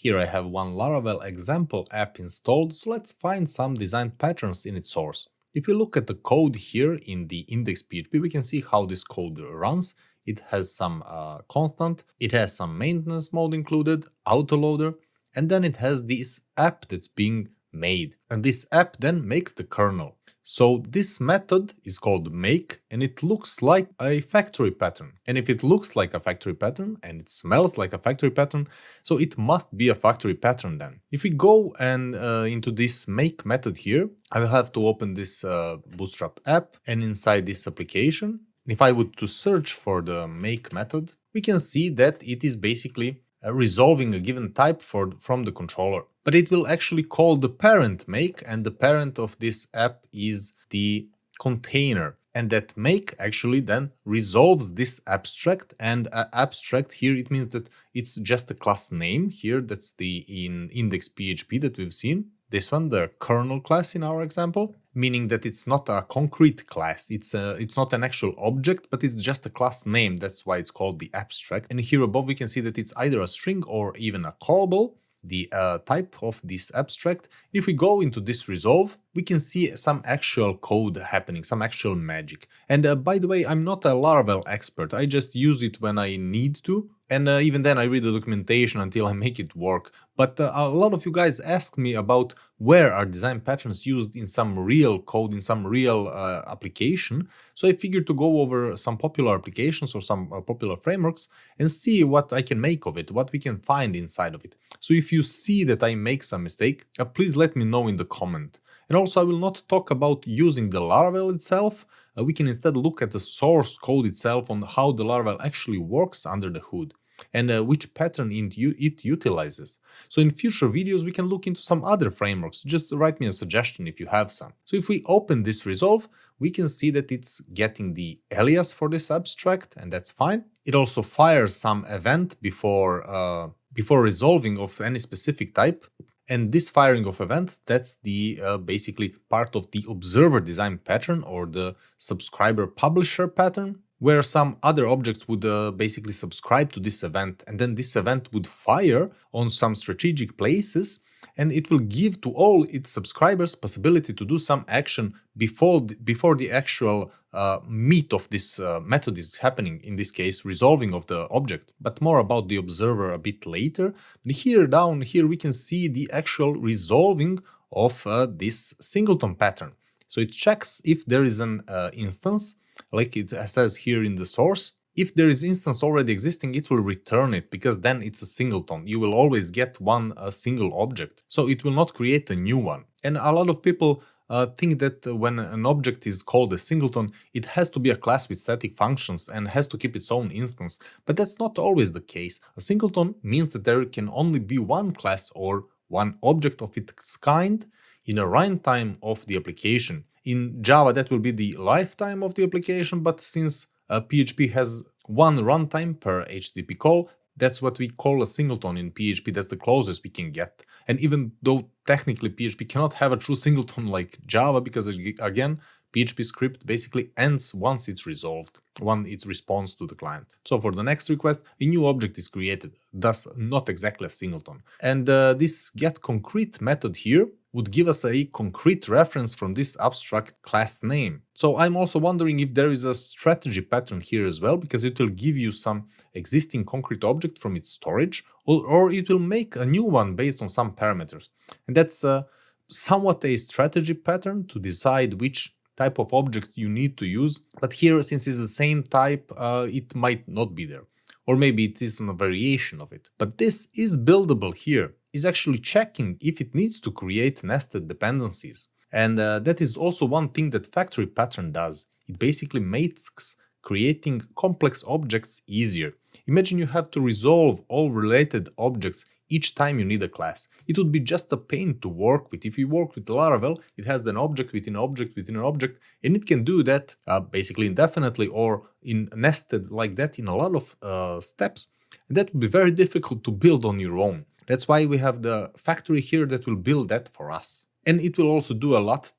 Here I have one Laravel example app installed, so let's find some design patterns in its source. If we look at the code here in the index.php, we can see how this code runs. It has some constant, it has some maintenance mode included, autoloader, and then it has this app that's being made. And this app then makes the kernel. So this method is called make, and it looks like a factory pattern. And if it looks like a factory pattern and it smells like a factory pattern, so it must be a factory pattern then. If we go and into this make method here, I will have to open this Bootstrap app, and inside this application, if I would to search for the make method, we can see that it is basically resolving a given type from the controller. But it will actually call the parent make, and the parent of this app is the container. And that make actually then resolves this abstract, and abstract here, it means that it's just a class name here. That's the in index.php that we've seen. This one, the kernel class in our example, meaning that it's not a concrete class. It's not an actual object, but it's just a class name. That's why it's called the abstract. And here above we can see that it's either a string or even a callable, the type of this abstract. If we go into this resolve, we can see some actual code happening, some actual magic. And by the way, I'm not a Laravel expert. I just use it when I need to. And even then I read the documentation until I make it work. But a lot of you guys ask me about where are design patterns used in some real code, in some real application. So I figured to go over some popular applications or some popular frameworks and see what I can make of it, what we can find inside of it. So if you see that I make some mistake, please let me know in the comment. And also I will not talk about using the Laravel itself. We can instead look at the source code itself on how the Laravel actually works under the hood and which pattern it utilizes. So in future videos we can look into some other frameworks. Just write me a suggestion if you have some. So if we open this resolve, we can see that it's getting the alias for this abstract, and that's fine. It also fires some event before resolving of any specific type. And this firing of events, that's the basically part of the observer design pattern or the subscriber publisher pattern, where some other objects would basically subscribe to this event, and then this event would fire on some strategic places, and it will give to all its subscribers possibility to do some action before the actual meat of this method is happening, in this case resolving of the object. But more about the observer a bit later. And here down here we can see the actual resolving of this singleton pattern. So it checks if there is an instance, like it says here in the source. If there is instance already existing, it will return it, because then it's a singleton. You will always get one single object, so it will not create a new one. And a lot of people think that when an object is called a singleton, it has to be a class with static functions and has to keep its own instance, but that's not always the case. A singleton means that there can only be one class or one object of its kind in a runtime of the application. In Java, that will be the lifetime of the application, but since PHP has one runtime per HTTP call, that's what we call a singleton in PHP. That's the closest we can get. And even though technically PHP cannot have a true singleton like Java, because again, PHP script basically ends once it's resolved, once it responds to the client. So for the next request, a new object is created, thus not exactly a singleton. And this getConcrete method here would give us a concrete reference from this abstract class name. So I'm also wondering if there is a strategy pattern here as well, because it will give you some existing concrete object from its storage, or it will make a new one based on some parameters. And that's somewhat a strategy pattern to decide which type of object you need to use. But here, since it's the same type, it might not be there. Or maybe it is a variation of it. But this is buildable here, is actually checking if it needs to create nested dependencies. And that is also one thing that factory pattern does. It basically makes creating complex objects easier. Imagine you have to resolve all related objects each time you need a class. It would be just a pain to work with. If you work with Laravel, it has an object within an object within an object, and it can do that basically indefinitely or in nested like that in a lot of steps. And that would be very difficult to build on your own. That's why we have the factory here that will build that for us. And it will also do a lot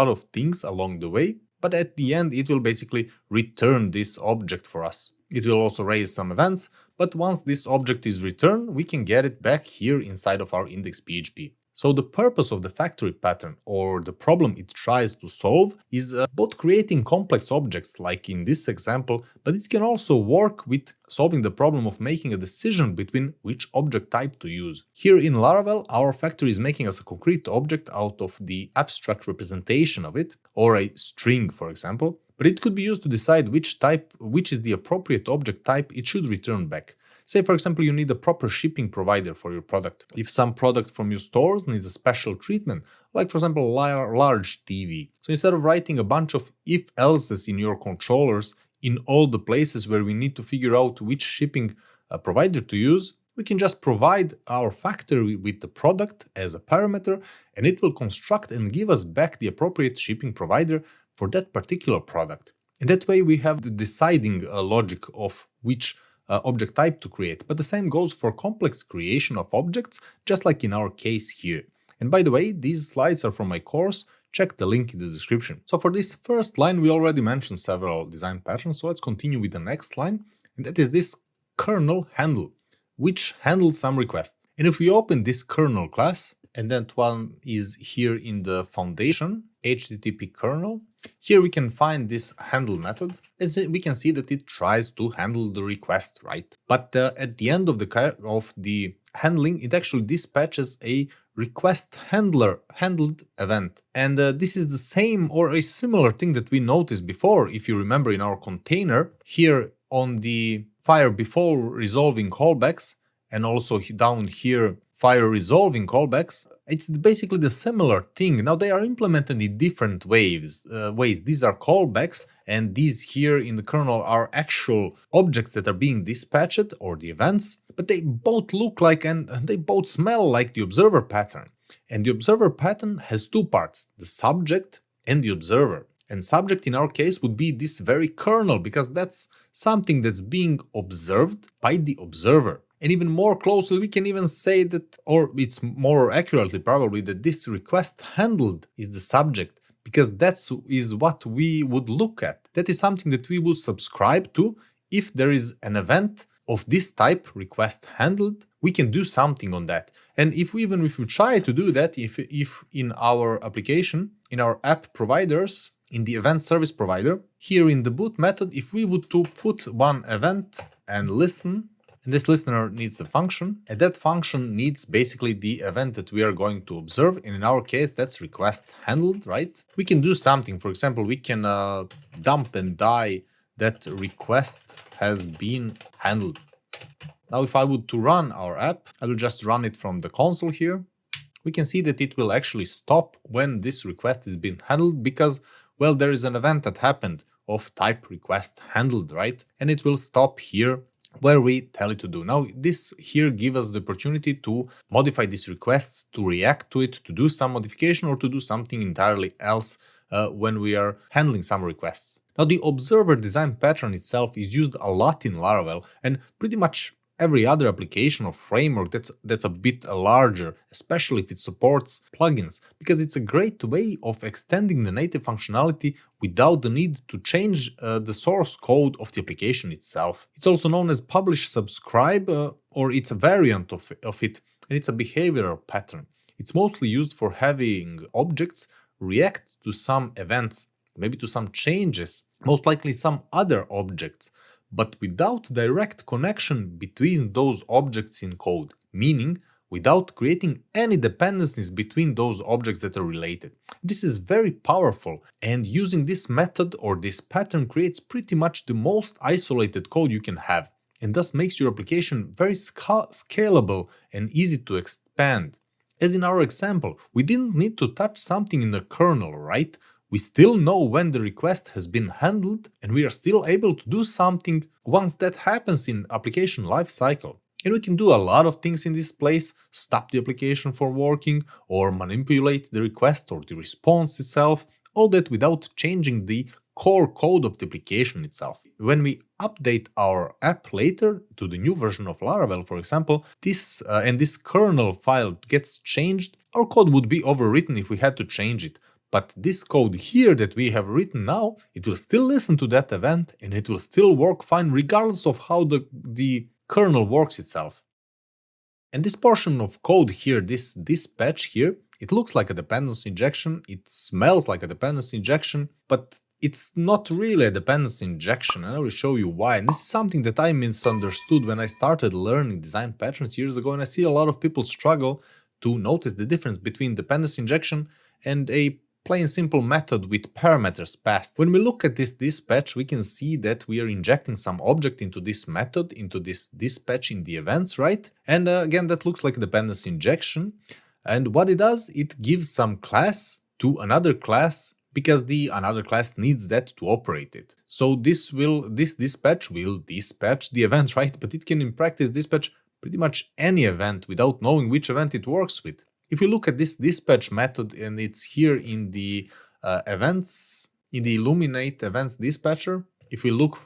of things along the way, but at the end it will basically return this object for us. It will also raise some events, but once this object is returned, we can get it back here inside of our index.php. So the purpose of the factory pattern, or the problem it tries to solve, is both creating complex objects like in this example, but it can also work with solving the problem of making a decision between which object type to use. Here in Laravel, our factory is making us a concrete object out of the abstract representation of it, or a string, for example, but it could be used to decide which is the appropriate object type it should return back. Say, for example, you need a proper shipping provider for your product. If some product from your stores needs a special treatment, like for example, large TV. So instead of writing a bunch of if-elses in your controllers in all the places where we need to figure out which shipping provider to use, we can just provide our factory with the product as a parameter, and it will construct and give us back the appropriate shipping provider for that particular product. And that way we have the deciding logic of which object type to create. But the same goes for complex creation of objects, just like in our case here. And by the way, these slides are from my course. Check the link in the description. So for this first line, we already mentioned several design patterns. So let's continue with the next line. And that is this kernel handle, which handles some requests. And if we open this kernel class, and that one is here in the foundation, HTTP kernel, here we can find this handle method. As we can see that it tries to handle the request, right? But at the end of the handling, it actually dispatches a request handled event. And this is the same or a similar thing that we noticed before. If you remember in our container, here on the fire before resolving callbacks, and also down here fire resolving callbacks, it's basically the similar thing. Now they are implemented in different ways. These are callbacks, and these here in the kernel are actual objects that are being dispatched, or the events, but they both look like and they both smell like the observer pattern. And the observer pattern has two parts, the subject and the observer. And subject in our case would be this very kernel, because that's something that's being observed by the observer. And even more closely, we can even say that, or it's more accurately probably, that this request handled is the subject, because that is what we would look at. That is something that we would subscribe to. If there is an event of this type, request handled, we can do something on that. And if we try to do that, if in our application, in our app providers, in the event service provider, here in the boot method, if we would to put one event and listen, and this listener needs a function, and that function needs basically the event that we are going to observe, and in our case that's request handled, right? We can do something. For example, we can dump and die that request has been handled. Now if I would to run our app, I will just run it from the console here. We can see that it will actually stop when this request has been handled, because, well, there is an event that happened of type request handled, right? And it will stop here where we tell it to do. Now this here gives us the opportunity to modify this request, to react to it, to do some modification, or to do something entirely else when we are handling some requests. Now the observer design pattern itself is used a lot in Laravel, and pretty much every other application or framework that's a bit larger, especially if it supports plugins, because it's a great way of extending the native functionality without the need to change the source code of the application itself. It's also known as publish subscribe, or it's a variant of it, and it's a behavioral pattern. It's mostly used for having objects react to some events, maybe to some changes, most likely some other objects, but without direct connection between those objects in code, meaning without creating any dependencies between those objects that are related. This is very powerful, and using this method or this pattern creates pretty much the most isolated code you can have, and thus makes your application very scalable and easy to expand. As in our example, we didn't need to touch something in the kernel, right? We still know when the request has been handled, and we are still able to do something once that happens in application lifecycle. And we can do a lot of things in this place, stop the application from working, or manipulate the request or the response itself, all that without changing the core code of the application itself. When we update our app later to the new version of Laravel, for example, this kernel file gets changed, our code would be overwritten if we had to change it. But this code here that we have written now, it will still listen to that event, and it will still work fine regardless of how the kernel works itself. And this portion of code here, this patch here, it looks like a dependency injection, it smells like a dependency injection, but it's not really a dependency injection, and I will show you why. And this is something that I misunderstood when I started learning design patterns years ago, and I see a lot of people struggle to notice the difference between dependency injection and a plain simple method with parameters passed. When we look at this dispatch, we can see that we are injecting some object into this method, into this dispatch in the events, right? And again, that looks like a dependency injection. And what it does, it gives some class to another class because the another class needs that to operate it. So this dispatch will dispatch the events, right? But it can in practice dispatch pretty much any event without knowing which event it works with. If you look at this dispatch method, and it's here in the events, in the illuminate events dispatcher, if we look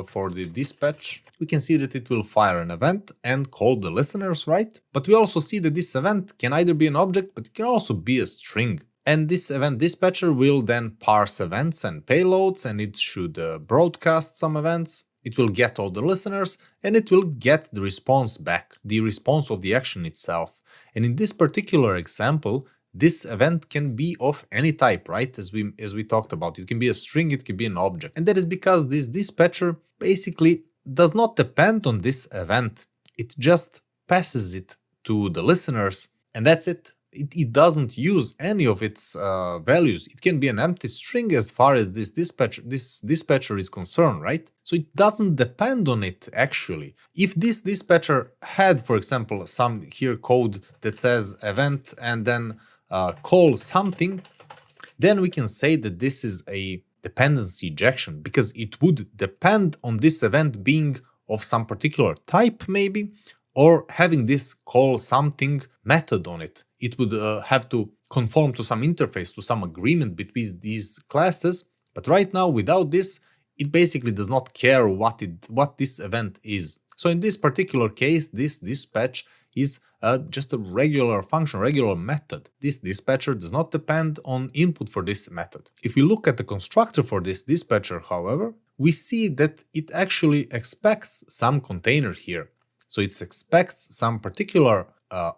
for the dispatch, we can see that it will fire an event and call the listeners, right? But we also see that this event can either be an object, but it can also be a string. And this event dispatcher will then parse events and payloads, and it should broadcast some events. It will get all the listeners, and it will get the response back, the response of the action itself. And in this particular example, this event can be of any type, right? As we talked about, it can be a string, it can be an object. And that is because this dispatcher basically does not depend on this event. It just passes it to the listeners, and that's it. It doesn't use any of its values. It can be an empty string as far as this dispatcher is concerned, right? So it doesn't depend on it actually. If this dispatcher had, for example, some here code that says event and then call something, then we can say that this is a dependency injection because it would depend on this event being of some particular type maybe, or having this call something method on it. It would have to conform to some interface, to some agreement between these classes. But right now, without this, it basically does not care what this event is. So in this particular case, this dispatch is just a regular function, regular method. This dispatcher does not depend on input for this method. If we look at the constructor for this dispatcher, however, we see that it actually expects some container here. So it expects some particular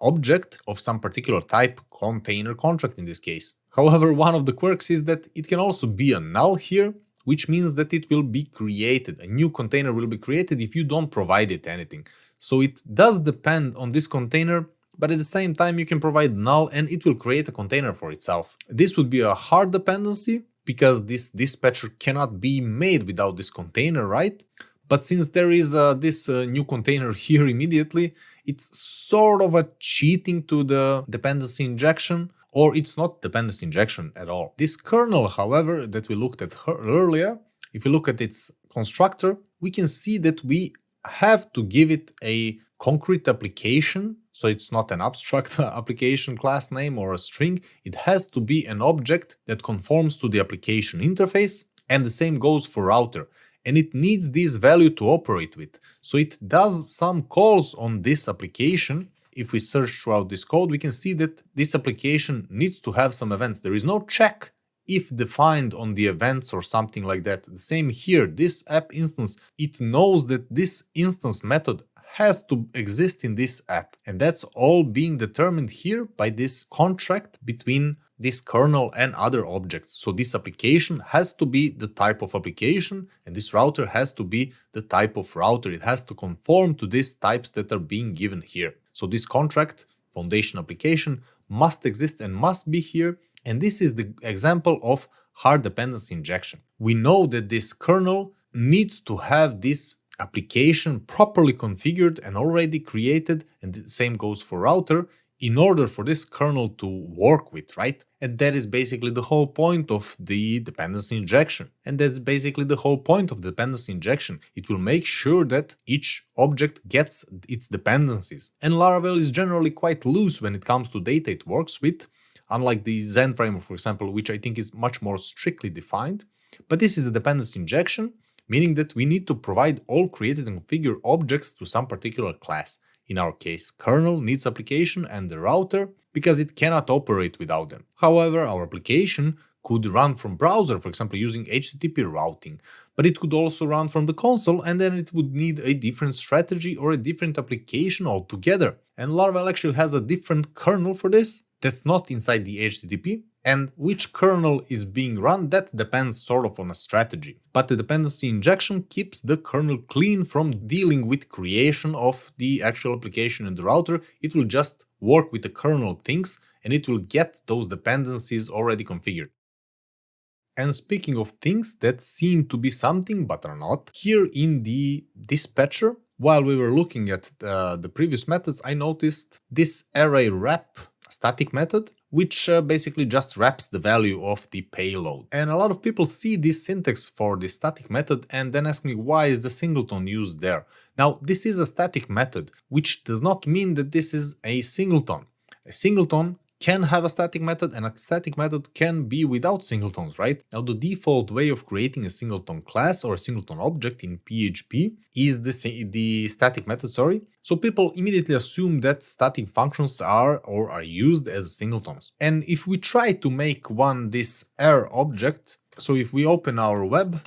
object of some particular type, container contract in this case. However, one of the quirks is that it can also be a null here, which means that it will be created. A new container will be created if you don't provide it anything. So it does depend on this container, but at the same time you can provide null and it will create a container for itself. This would be a hard dependency because this dispatcher cannot be made without this container, right? But since there is this new container here immediately, it's sort of a cheating to the dependency injection, or it's not dependency injection at all. This kernel, however, that we looked at earlier, if we look at its constructor, we can see that we have to give it a concrete application. So it's not an abstract application class name or a string. It has to be an object that conforms to the application interface, and the same goes for router. And it needs this value to operate with. So it does some calls on this application. If we search throughout this code, we can see that this application needs to have some events. There is no check if defined on the events or something like that. The same here, this app instance, it knows that this instance method has to exist in this app. And that's all being determined here by this contract between this kernel and other objects. So this application has to be the type of application, and this router has to be the type of router. It has to conform to these types that are being given here. So this contract, foundation application, must exist and must be here. And this is the example of hard dependency injection. We know that this kernel needs to have this application properly configured and already created, and the same goes for router, in order for this kernel to work with, right? And that is basically the whole point of the dependency injection. And that's basically the whole point of dependency injection. It will make sure that each object gets its dependencies. And Laravel is generally quite loose when it comes to data it works with, unlike the Zen framework, for example, which I think is much more strictly defined. But this is a dependency injection, meaning that we need to provide all created and configured objects to some particular class. In our case, kernel needs application and the router because it cannot operate without them. However, our application could run from browser, for example, using HTTP routing. but it could also run from the console, and then it would need a different strategy or a different application altogether. And Laravel actually has a different kernel for this that's not inside the HTTP, and which kernel is being run, that depends sort of on a strategy. But the dependency injection keeps the kernel clean from dealing with creation of the actual application in the router. It will just work with the kernel things, and it will get those dependencies already configured. And speaking of things that seem to be something but are not, here in the dispatcher, while we were looking at the previous methods, I noticed this array wrap static method, which basically just wraps the value of the payload. And a lot of people see this syntax for the static method and then ask me why is the singleton used there. Now, this is a static method, which does not mean that this is a singleton. A singleton can have a static method, and a static method can be without singletons, right? Now, the default way of creating a singleton class or a singleton object in PHP is the static method, So people immediately assume that static functions are used as singletons. And if we try to make this error object, so if we open our web,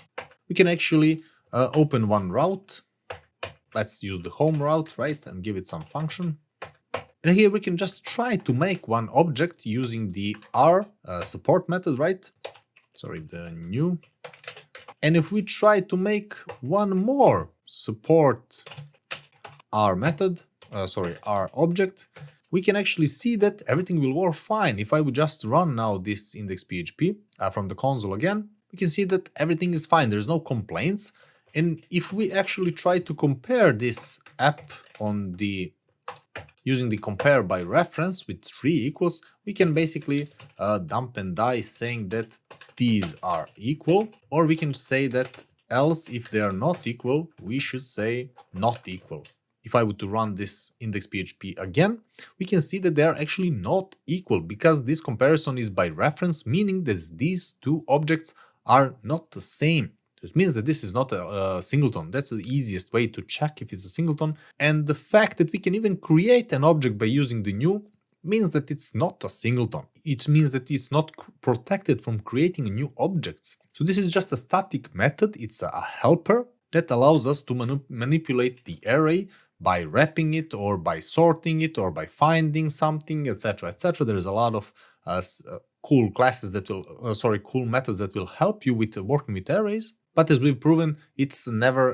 we can actually open one route. Let's use the home route, right? And give it some function. And here we can just try to make one object using the R support method, right? The new. And if we try to make one more support R method, R object, we can actually see that everything will work fine. If I would just run now this index.php from the console again, we can see that everything is fine. There's no complaints. And if we actually try to compare this app on the using the compare by reference with 3 equals, we can basically dump and die saying that these are equal, or we can say that else if they are not equal, we should say not equal. If I were to run this index.php again, we can see that they are actually not equal because this comparison is by reference, meaning that these two objects are not the same. It means that this is not a singleton. That's the easiest way to check if it's a singleton. And the fact that we can even create an object by using the new means that it's not a singleton. It means that it's not protected from creating new objects. So this is just a static method. It's a helper that allows us to manipulate the array by wrapping it or by sorting it or by finding something, etc., etc. There's a lot of cool classes that will, cool methods that will help you with working with arrays. But as we've proven, it's never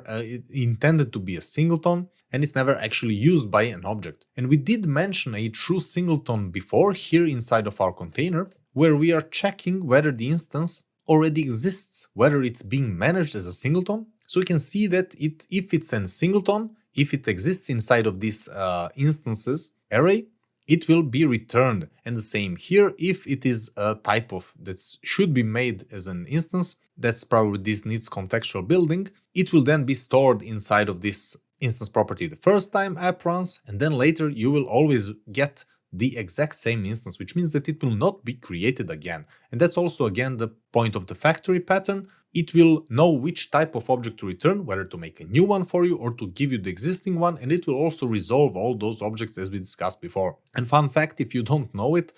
intended to be a singleton, and it's never actually used by an object. And we did mention a true singleton before here inside of our container, where we are checking whether the instance already exists, whether it's being managed as a singleton. So we can see that if it's a singleton, if it exists inside of this instances array, it will be returned. And the same here, if it is a type of that should be made as an instance, that's probably this needs contextual building, it will then be stored inside of this instance property the first time app runs, and then later you will always get the exact same instance, which means that it will not be created again. And that's also again the point of the factory pattern. It will know which type of object to return, whether to make a new one for you or to give you the existing one, and it will also resolve all those objects as we discussed before. And fun fact, if you don't know it,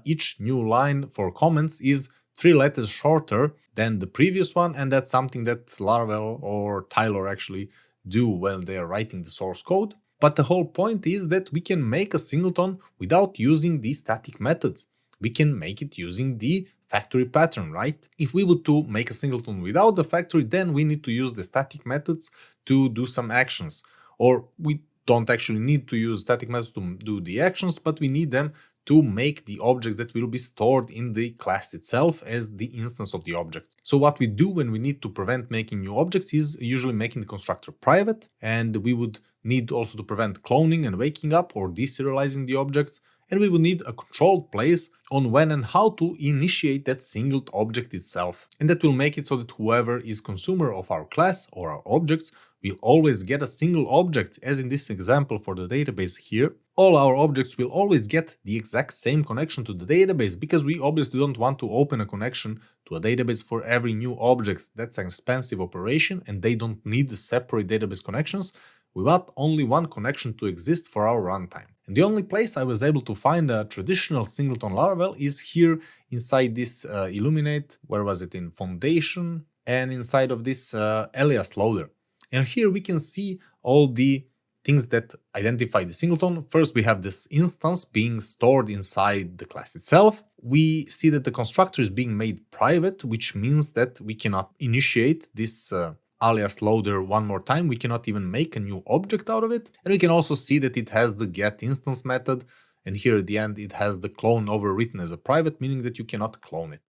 each new line for comments is 3 letters shorter than the previous one, and that's something that Laravel or Tyler actually do when they are writing the source code. But the whole point is that we can make a singleton without using these static methods. We can make it using the factory pattern, right? If we would to make a singleton without the factory, then we need to use the static methods to do some actions. Or we don't actually need to use static methods to do the actions, but we need them to make the object that will be stored in the class itself as the instance of the object. So what we do when we need to prevent making new objects is usually making the constructor private, and we would need also to prevent cloning and waking up or deserializing the objects, and we will need a controlled place on when and how to initiate that singled object itself. And that will make it so that whoever is consumer of our class or our objects will always get a single object, as in this example for the database here. All our objects will always get the exact same connection to the database, because we obviously don't want to open a connection to a database for every new object. That's an expensive operation and they don't need the separate database connections. We want only one connection to exist for our runtime. And the only place I was able to find a traditional singleton Laravel is here inside this Illuminate. Where was it? In Foundation. and inside of this alias loader. And here we can see all the things that identify the singleton. First, we have this instance being stored inside the class itself. We see that the constructor is being made private, which means that we cannot initiate this alias loader one more time. We cannot even make a new object out of it. And we can also see that it has the get instance method. And here at the end, it has the clone overwritten as a private, meaning that you cannot clone it.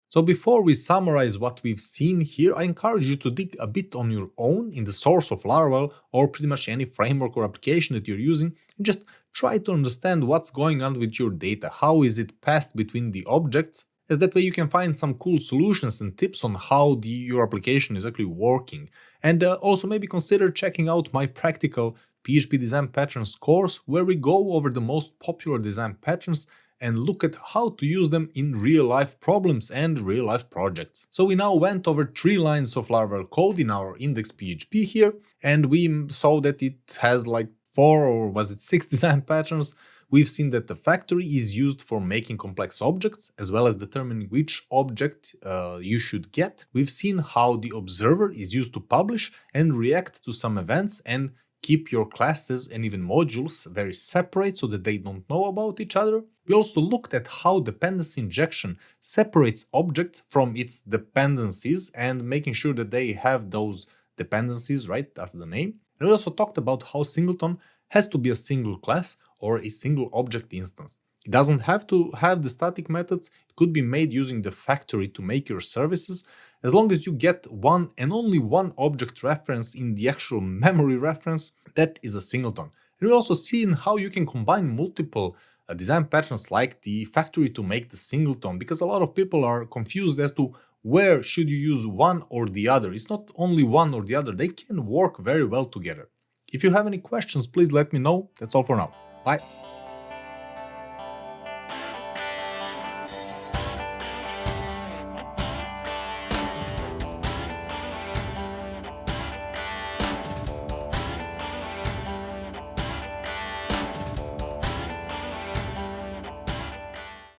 So before we summarize what we've seen here, I encourage you to dig a bit on your own in the source of Laravel or pretty much any framework or application that you're using and just try to understand what's going on with your data. How is it passed between the objects? As that way you can find some cool solutions and tips on how your application is actually working. And also maybe consider checking out my practical PHP Design Patterns course where we go over the most popular design patterns and look at how to use them in real-life problems and real-life projects. So we now went over 3 lines of Laravel code in our index.php here, and we saw that it has like 4 or was it 6 design patterns. We've seen that the factory is used for making complex objects, as well as determining which object you should get. We've seen how the observer is used to publish and react to some events and keep your classes and even modules very separate so that they don't know about each other. We also looked at how dependency injection separates object from its dependencies and making sure that they have those dependencies, right? That's the name. And we also talked about how singleton has to be a single class or a single object instance. It doesn't have to have the static methods. It could be made using the factory to make your services, as long as you get one and only one object reference in the actual memory reference. That is a singleton. And we also seen how you can combine multiple design patterns like the factory to make the singleton, because a lot of people are confused as to where should you use one or the other. It's not only one or the other, they can work very well together. If you have any questions, please let me know. That's all for now. Bye.